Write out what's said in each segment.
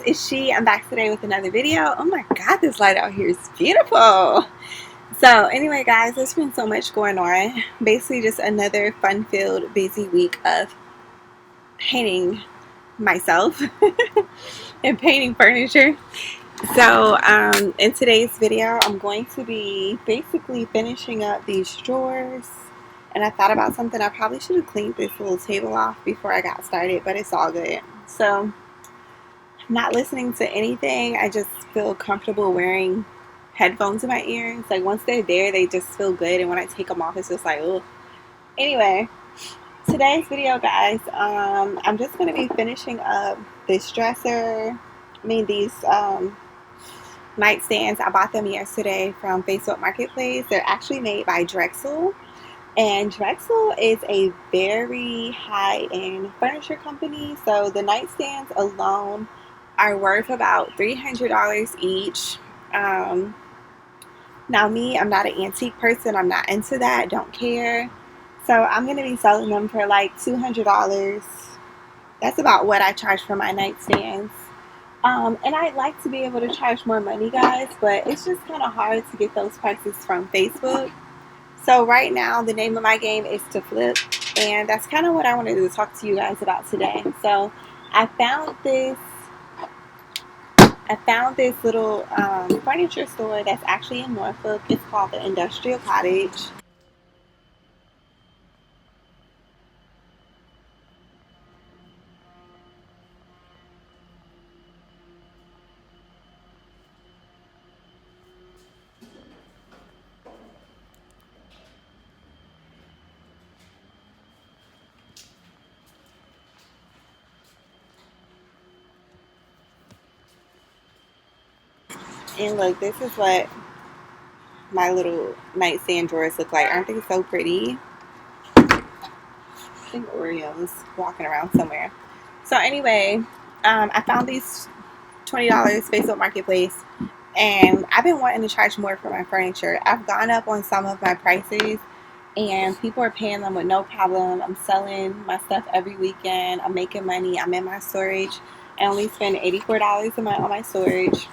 it's She. I'm back today with another video. Oh my god, this light out here is beautiful. So anyway guys, there's been so much going on. Basically just another fun-filled busy week of painting myself and painting furniture. So in today's video I'm going to be basically finishing up these drawers, and I thought about something. I probably should have cleaned this little table off before I got started, but it's all good. So not listening to anything. I just feel comfortable wearing headphones in my ears. Like once they're there, they just feel good, and when I take them off, it's just like, oh. Anyway, today's video, guys, I'm just gonna be finishing up this dresser. These nightstands. I bought them yesterday from Facebook Marketplace. They're actually made by Drexel. And Drexel is a very high-end furniture company. So the nightstands alone are worth about $300 each. Now me, I'm not an antique person. I'm not into that. Don't care. So I'm going to be selling them for like $200. That's about what I charge for my nightstands. And I'd like to be able to charge more money, guys, but it's just kind of hard to get those prices from Facebook. So right now, the name of my game is to flip, and that's kind of what I wanted to talk to you guys about today. So I found this little furniture store that's actually in Norfolk. It's called the Industrial Cottage. And look, this is what my little nightstand drawers look like. Aren't they so pretty? I think Oreo's walking around somewhere. So anyway, I found these $20 Facebook Marketplace, and I've been wanting to charge more for my furniture. I've gone up on some of my prices, and people are paying them with no problem. I'm selling my stuff every weekend. I'm making money. I'm in my storage. I only spend $84 a month on my storage.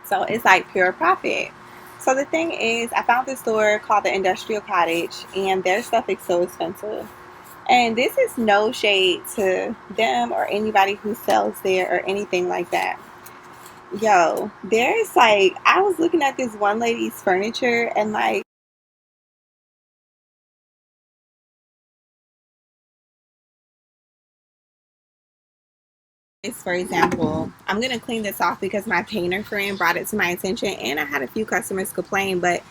So it's like pure profit. So the thing is, I found this store called the Industrial Cottage, and their stuff is so expensive. And this is no shade to them or anybody who sells there or anything like that. Yo, there's like, I was looking at this one lady's furniture, and like, for example, I'm gonna clean this off because my painter friend brought it to my attention, and I had a few customers complain, but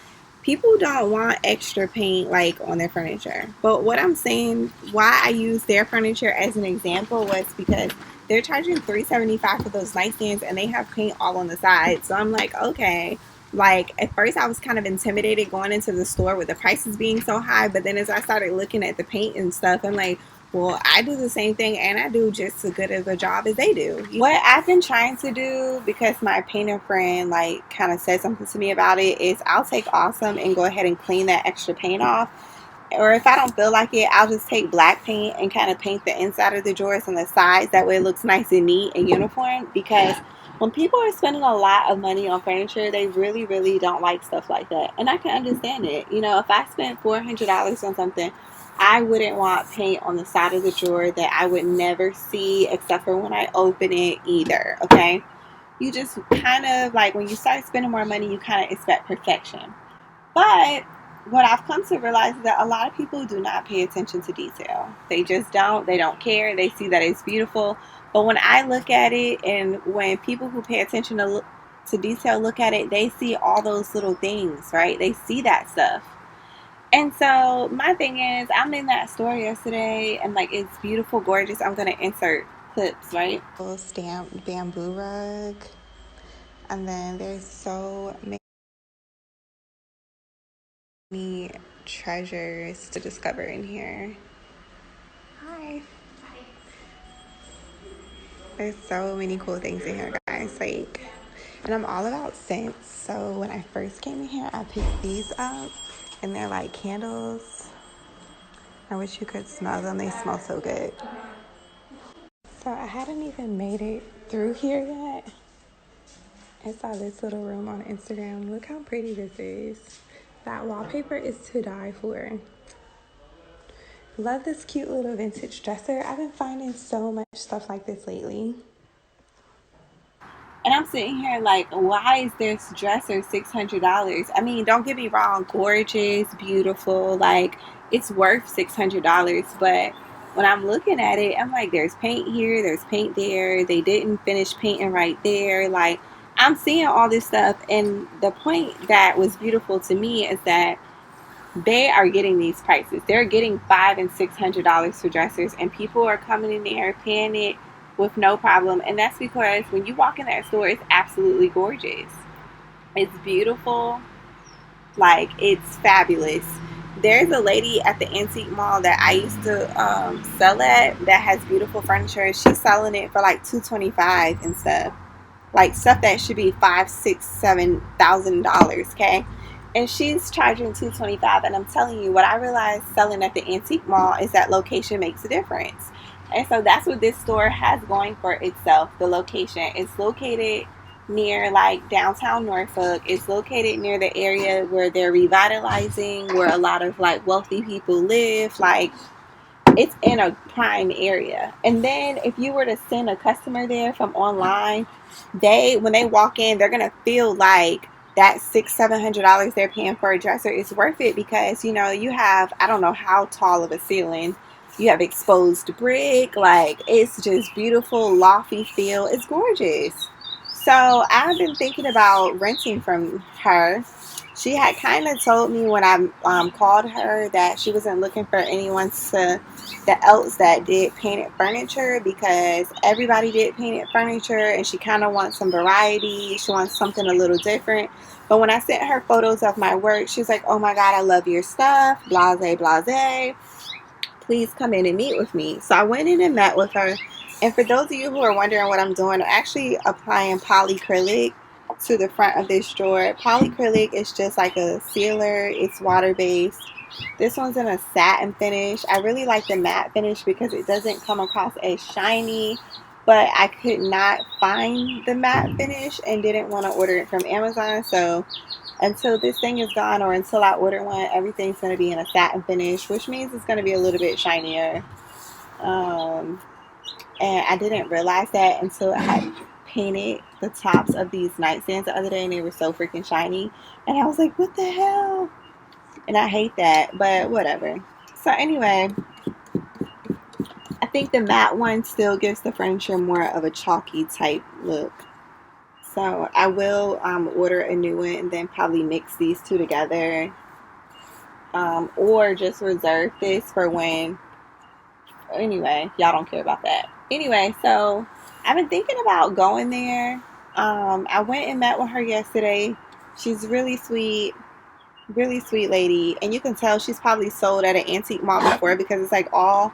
people don't want extra paint like on their furniture. But what I'm saying, why I use their furniture as an example, was because they're charging $375 for those nightstands, and they have paint all on the side. So I'm like, okay. Like at first I was kind of intimidated going into the store with the prices being so high, but then as I started looking at the paint and stuff, I'm like, well, I do the same thing, and I do just as good of a job as they do. What I've been trying to do, because my painter friend like kind of said something to me about it, is I'll take Awesome and go ahead and clean that extra paint off. Or if I don't feel like it, I'll just take black paint and kind of paint the inside of the drawers and the sides. That way it looks nice and neat and uniform. Because when people are spending a lot of money on furniture, they really, really don't like stuff like that. And I can understand it. You know, if I spent $400 on something, I wouldn't want paint on the side of the drawer that I would never see except for when I open it either, okay? You just kind of, like, when you start spending more money, you kind of expect perfection. But what I've come to realize is that a lot of people do not pay attention to detail. They just don't. They don't care. They see that it's beautiful. But when I look at it, and when people who pay attention to detail look at it, they see all those little things, right? They see that stuff. And so my thing is, I'm in that store yesterday, and like, it's beautiful, gorgeous. I'm going to insert clips, right? Little stamped bamboo rug. And then there's so many treasures to discover in here. Hi. There's so many cool things in here, guys. Like, and I'm all about scents. So when I first came in here, I picked these up, and they're like candles. I wish you could smell them. They smell so good. So I hadn't even made it through here yet. I saw this little room on Instagram. Look how pretty this is. That wallpaper is to die for. Love this cute little vintage dresser. I've been finding so much stuff like this lately. And I'm sitting here like, why is this dresser $600? I mean, don't get me wrong, gorgeous, beautiful, like it's worth $600. But when I'm looking at it, I'm like, there's paint here, there's paint there. They didn't finish painting right there. Like, I'm seeing all this stuff, and the point that was beautiful to me is that they are getting these prices. They're getting $500 and $600 for dressers, and people are coming in there paying it with no problem. And that's because when you walk in that store, it's absolutely gorgeous. It's beautiful. Like, it's fabulous. There's a lady at the antique mall that I used to sell at that has beautiful furniture. She's selling it for like $225 and stuff. Like stuff that should be $5,000, $6,000, $7,000, okay? And she's charging $225. And I'm telling you, what I realized selling at the antique mall is that location makes a difference. And so that's what this store has going for itself. The location. It's located near like downtown Norfolk. It's located near the area where they're revitalizing, where a lot of like wealthy people live. Like, it's in a prime area. And then if you were to send a customer there from online, when they walk in, they're gonna feel like that $600-$700 they're paying for a dresser is worth it, because you know you have, I don't know how tall of a ceiling, you have exposed brick, like it's just beautiful, lofty feel. It's gorgeous. So I've been thinking about renting from her. She had kind of told me when I called her that she wasn't looking for anyone else that did painted furniture, because everybody did painted furniture, and she kind of wants some variety. She wants something a little different. But when I sent her photos of my work, she was like, oh my God, I love your stuff, blase, blase. Please come in and meet with me. So I went in and met with her. And for those of you who are wondering what I'm doing, I'm actually applying polyacrylic to the front of this drawer. Polyacrylic is just like a sealer. It's water-based. This one's in a satin finish. I really like the matte finish because it doesn't come across as shiny, but I could not find the matte finish and didn't want to order it from Amazon. So until this thing is gone, or until I order one, everything's going to be in a satin finish, which means it's going to be a little bit shinier. And I didn't realize that until I had painted the tops of these nightstands the other day, and they were so freaking shiny. And I was like, what the hell? And I hate that, but whatever. So anyway, I think the matte one still gives the furniture more of a chalky type look. So I will order a new one and then probably mix these two together. Or just reserve this for when... Anyway, y'all don't care about that. Anyway, so I've been thinking about going there. I went and met with her yesterday. She's really sweet lady. And you can tell she's probably sold at an antique mall before, because it's like all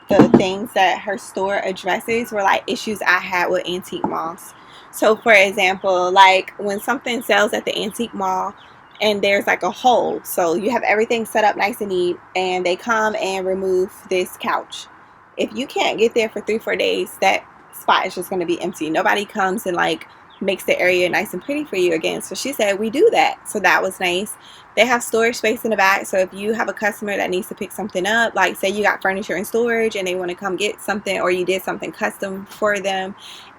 the things that her store addresses were like issues I had with antique malls. So for example, like when something sells at the antique mall and there's like a hole, so you have everything set up nice and neat, and they come and remove this couch. If you can't get there for 3-4 days, that spot is just going to be empty. Nobody comes and like makes the area nice and pretty for you again. So she said we do that. So that was nice. They have storage space in the back. So if you have a customer that needs to pick something up, like say you got furniture in storage and they want to come get something, or you did something custom for them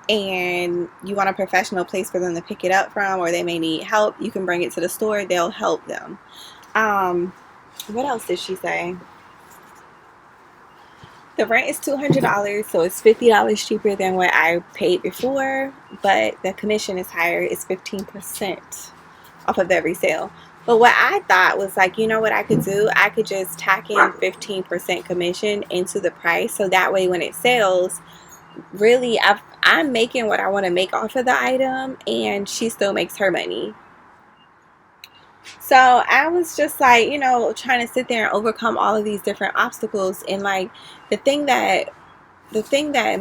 and you want a professional place for them to pick it up from, or they may need help, you can bring it to the store. They'll help them. What else did she say? The rent is $200, so it's $50 cheaper than what I paid before, but the commission is higher. It's 15% off of every sale. But what I thought was like, you know what I could do? I could just tack in 15% commission into the price, so that way when it sells, really I'm making what I want to make off of the item, and she still makes her money. So I was just like, you know, trying to sit there and overcome all of these different obstacles. And like the thing that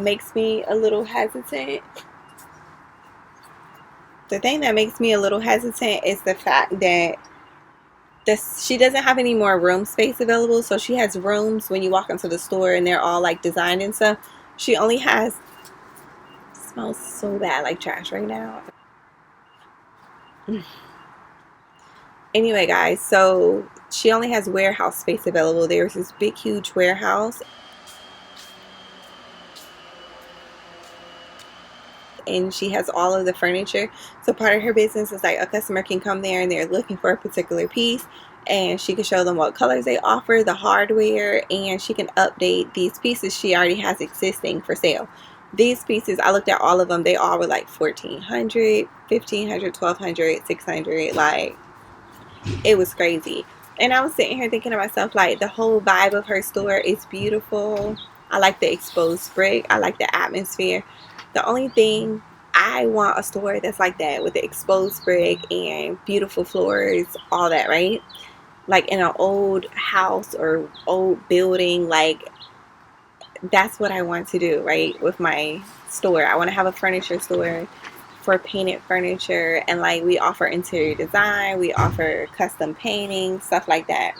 makes me a little hesitant, is the fact that she doesn't have any more room space available. So she has rooms when you walk into the store and they're all like designed and stuff. She only has smells so bad, like trash right now. Anyway, guys, so she only has warehouse space available. There's this big, huge warehouse, and she has all of the furniture. So part of her business is like a customer can come there and they're looking for a particular piece, and she can show them what colors they offer, the hardware, and she can update these pieces she already has existing for sale. These pieces, I looked at all of them, they all were like 1400, 1500, 1200, 600. Like, it was crazy. And I was sitting here thinking to myself, like, the whole vibe of her store is beautiful. I like the exposed brick. I like the atmosphere. The only thing, I want a store that's like that, with the exposed brick and beautiful floors, all that, right? Like in an old house or old building. Like, that's what I want to do, right? With my store. I want to have a furniture store for painted furniture, and like, we offer interior design, we offer custom painting, stuff like that.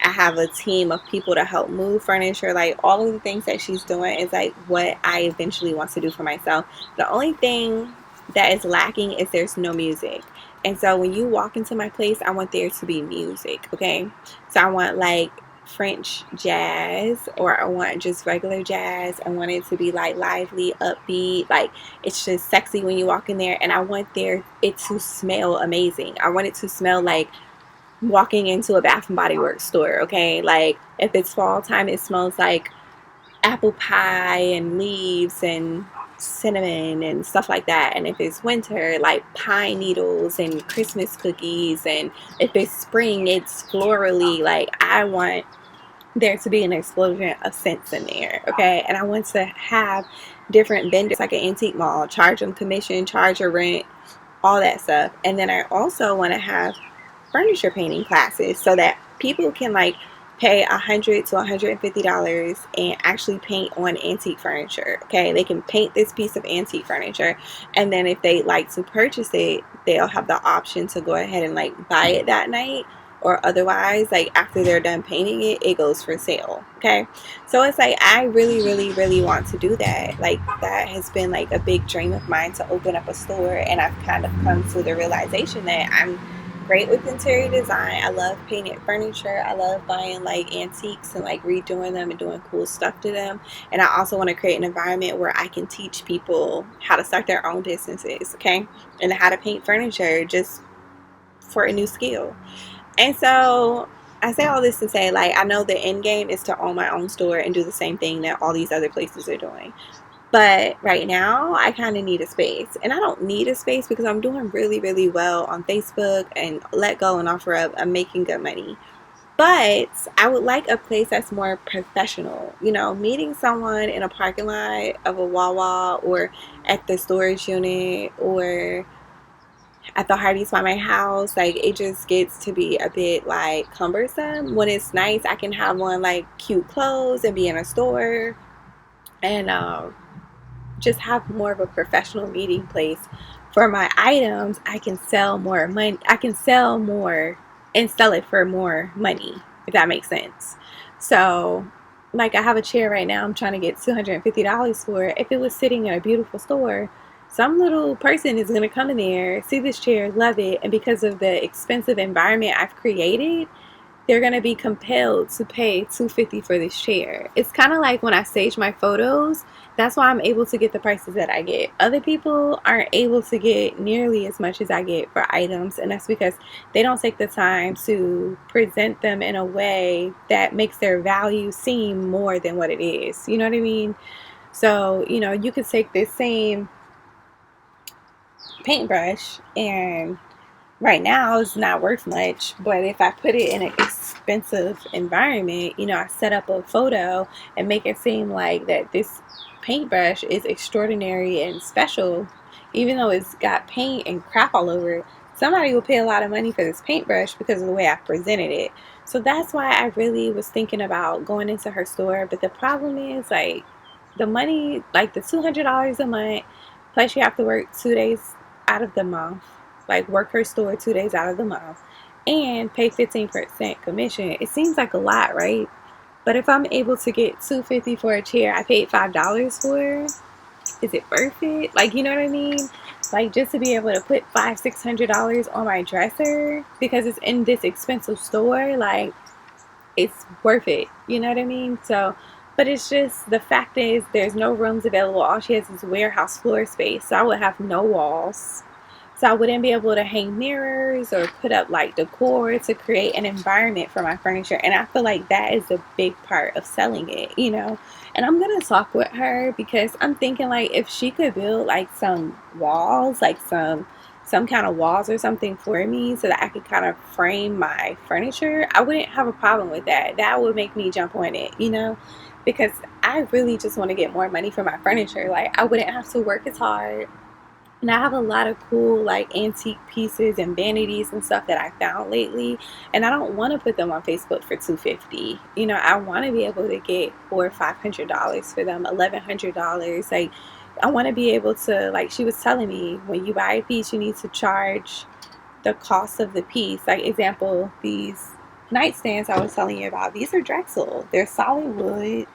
I have a team of people to help move furniture. Like, all of the things that she's doing is like what I eventually want to do for myself. The only thing that is lacking is there's no music. And so when you walk into my place, I want there to be music, okay? So I want like French jazz, or I want just regular jazz. I want it to be like lively, upbeat, like it's just sexy when you walk in there. And I want it to smell amazing. I want it to smell like walking into a Bath and Body Works store, okay? Like, if it's fall time, it smells like apple pie and leaves and cinnamon and stuff like that. And if it's winter, like pine needles and Christmas cookies. And if it's spring, it's florally. Like, I want there to be an explosion of scents in there, okay? And I want to have different vendors, like an antique mall, charge them commission, charge a rent, all that stuff. And then I also want to have furniture painting classes, so that people can like pay $100 to $150 and actually paint on antique furniture. Okay, they can paint this piece of antique furniture, and then if they like to purchase it, they'll have the option to go ahead and like buy it that night, or otherwise, like after they're done painting it, it goes for sale. Okay, so it's like, I really, really, really want to do that. Like, that has been like a big dream of mine, to open up a store. And I've kind of come to the realization that I'm great with interior design. I love painted furniture. I love buying like antiques and like redoing them and doing cool stuff to them. And I also want to create an environment where I can teach people how to start their own businesses, okay? And how to paint furniture, just for a new skill. And so I say all this to say, like, I know the end game is to own my own store and do the same thing that all these other places are doing. But right now, I kind of need a space. And I don't need a space because I'm doing really, really well on Facebook and Let Go and OfferUp. I'm making good money. But I would like a place that's more professional. You know, meeting someone in a parking lot of a Wawa, or at the storage unit, or at the Hardee's by my house, like, it just gets to be a bit like cumbersome. When it's nice, I can have on like cute clothes and be in a store, and just have more of a professional meeting place for my items. I can sell more money. I can sell more and sell it for more money, if that makes sense. So, like, I have a chair right now I'm trying to get $250 for. If it was sitting in a beautiful store, some little person is going to come in there, see this chair, love it, and because of the expensive environment I've created, they're going to be compelled to pay $250 for this chair. It's kind of like when I stage my photos. That's why I'm able to get the prices that I get. Other people aren't able to get nearly as much as I get for items, and that's because they don't take the time to present them in a way that makes their value seem more than what it is. You know what I mean? So, you know, you could take this same paintbrush, and right now it's not worth much, but if I put it in an expensive environment, you know, I set up a photo and make it seem like that this paintbrush is extraordinary and special, even though it's got paint and crap all over it, somebody will pay a lot of money for this paintbrush because of the way I presented it. So that's why I really was thinking about going into her store. But the problem is, like, the money, like the $200 a month, plus you have to work 2 days out of the month, like work her store 2 days out of the month, and pay 15% commission. It seems like a lot, right? But if I'm able to get $250 for a chair I paid $5 for, is it worth it? Like, you know what I mean? Like, just to be able to put $500-$600 on my dresser because it's in this expensive store, like, it's worth it. You know what I mean? So, but it's just the fact is there's no rooms available. All she has is warehouse floor space. So I would have no walls. So I wouldn't be able to hang mirrors or put up like decor to create an environment for my furniture. And I feel like that is a big part of selling it, you know. And I'm gonna talk with her because I'm thinking like if she could build like some walls, like some kind of walls or something for me so that I could kind of frame my furniture, I wouldn't have a problem with that. That would make me jump on it, you know, because I really just want to get more money for my furniture. Like I wouldn't have to work as hard. And I have a lot of cool like antique pieces and vanities and stuff that I found lately. And I don't want to put them on Facebook for $250. You know, I want to be able to get $400-$500 for them, $1,100. Like I want to be able to, like she was telling me, when you buy a piece, you need to charge the cost of the piece. Like example, these nightstands I was telling you about, these are Drexel. They're solid wood.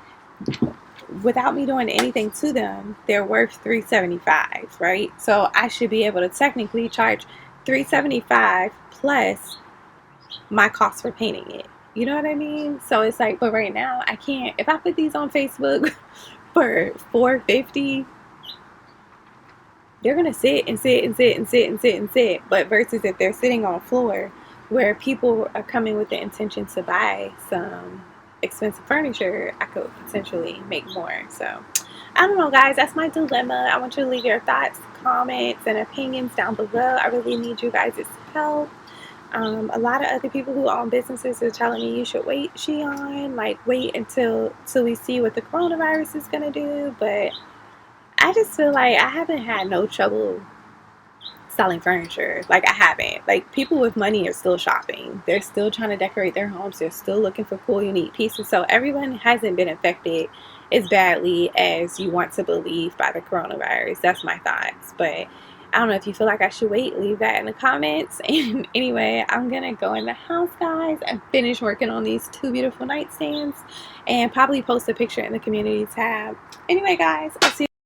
Without me doing anything to them, they're worth $375, right? So I should be able to technically charge $375 plus my cost for painting it. You know what I mean? So it's like, but right now I can't. If I put these on Facebook for $450, they're gonna sit and sit and sit and sit and sit and sit. But versus if they're sitting on floor where people are coming with the intention to buy some expensive furniture, I could potentially make more. So I don't know, guys, that's my dilemma. I want you to leave your thoughts, comments, and opinions down below. I really need you guys' help. A lot of other people who own businesses are telling me you should wait, Sheon, like wait until we see what the coronavirus is gonna do. But I just feel like I haven't had no trouble selling furniture. Like I haven't. Like people with money are still shopping. They're still trying to decorate their homes. They're still looking for cool, unique pieces. So everyone hasn't been affected as badly as you want to believe by the coronavirus. That's my thoughts. But I don't know if you feel like I should wait. Leave that in the comments. And anyway, I'm going to go in the house, guys, and finish working on these two beautiful nightstands and probably post a picture in the community tab. Anyway, guys, I'll see you.